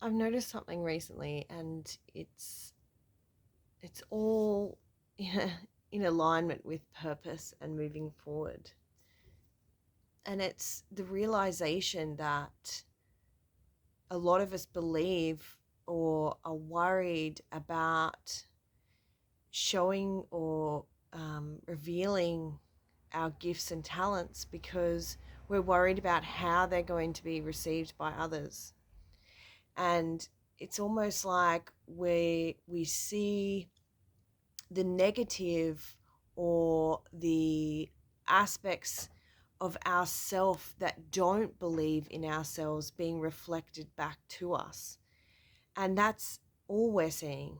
I've noticed something recently, and it's all in alignment with purpose and moving forward. And it's the realization that a lot of us believe or are worried about showing or revealing our gifts and talents because we're worried about how they're going to be received by others. And it's almost like we see the negative or the aspects of ourself that don't believe in ourselves being reflected back to us. And that's all we're seeing.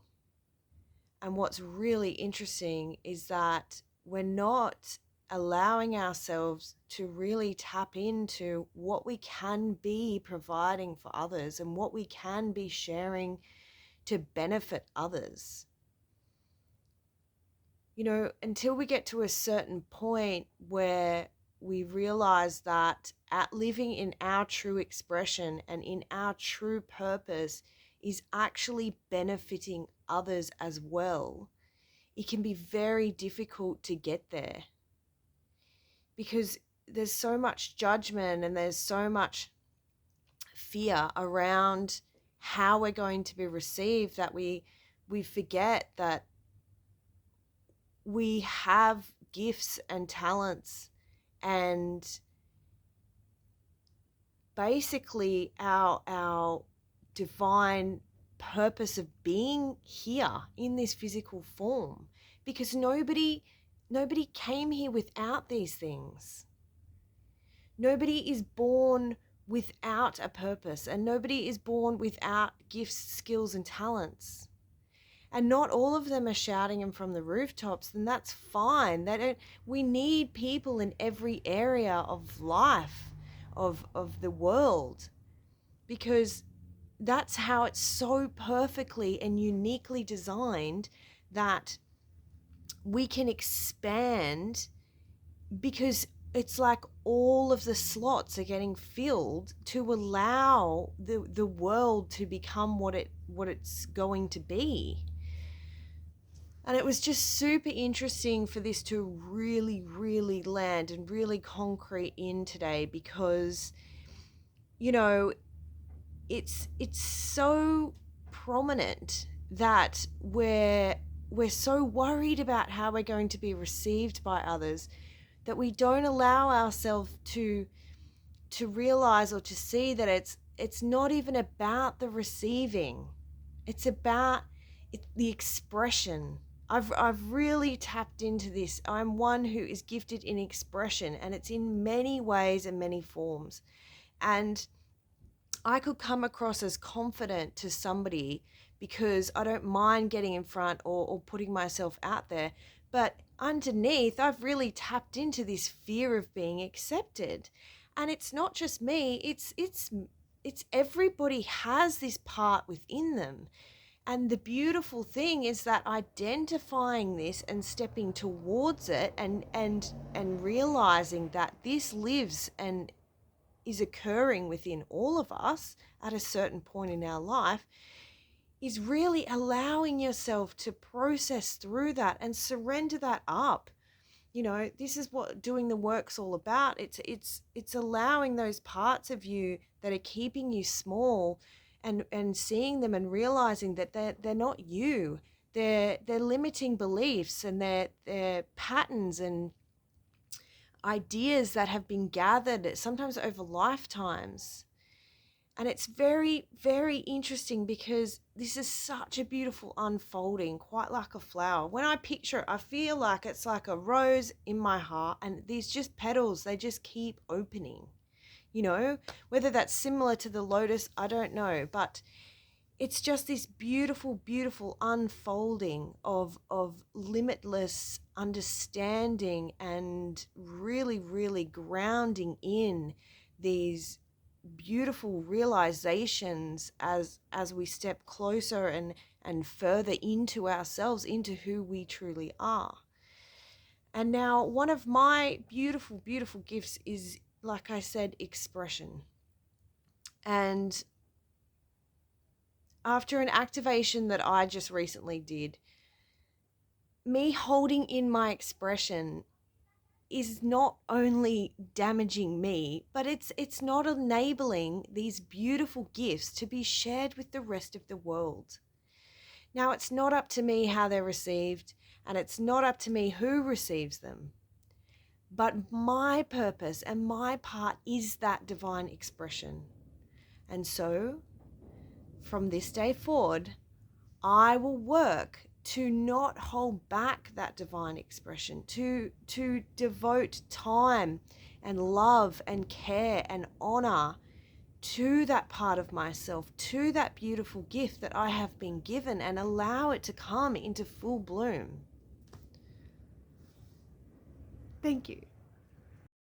And what's really interesting is that we're not allowing ourselves to really tap into what we can be providing for others and what we can be sharing to benefit others. Until we get to a certain point where we realize that at living in our true expression and in our true purpose is actually benefiting others as well, it can be very difficult to get there because there's so much judgment and there's so much fear around how we're going to be received that we forget that we have gifts and talents, and basically our divine purpose of being here in this physical form, because nobody came here without these things. Nobody is born without a purpose, and nobody is born without gifts, skills, and talents. And not all of them are shouting them from the rooftops, then that's fine. We need people in every area of life, of the world, because that's how it's so perfectly and uniquely designed that we can expand, because it's like all of the slots are getting filled to allow the world to become what it's going to be. And it was just super interesting for this to really, really land and really concrete in today, because, you know, it's so prominent that we're so worried about how we're going to be received by others that we don't allow ourselves to realize or to see that it's not even about the receiving. It's about the expression. I've really tapped into this. I'm one who is gifted in expression, and it's in many ways and many forms. And I could come across as confident to somebody because I don't mind getting in front or putting myself out there. But underneath, I've really tapped into this fear of being accepted. And it's not just me, it's everybody has this part within them. And the beautiful thing is that identifying this and stepping towards it, and realizing that this lives and is occurring within all of us at a certain point in our life, is really allowing yourself to process through that and surrender that up. This is what doing the work's all about. It's allowing those parts of you that are keeping you small, and seeing them and realizing that they're not you. They're limiting beliefs, and they're patterns and ideas that have been gathered sometimes over lifetimes. And it's very, very interesting because this is such a beautiful unfolding, quite like a flower. When I picture it, I feel like it's like a rose in my heart, and these just petals, they just keep opening. Whether that's similar to the lotus, I don't know, but it's just this beautiful, beautiful unfolding of limitless understanding, and really, really grounding in these beautiful realizations as we step closer and further into ourselves, into who we truly are. And now, one of my beautiful, beautiful gifts is, like I said, expression. And after an activation that I just recently did, me holding in my expression is not only damaging me, but it's not enabling these beautiful gifts to be shared with the rest of the world. Now, it's not up to me how they're received, and it's not up to me who receives them. But my purpose and my part is that divine expression. And so, from this day forward, I will work to not hold back that divine expression, to devote time and love and care and honor to that part of myself, to that beautiful gift that I have been given, and allow it to come into full bloom. Thank you.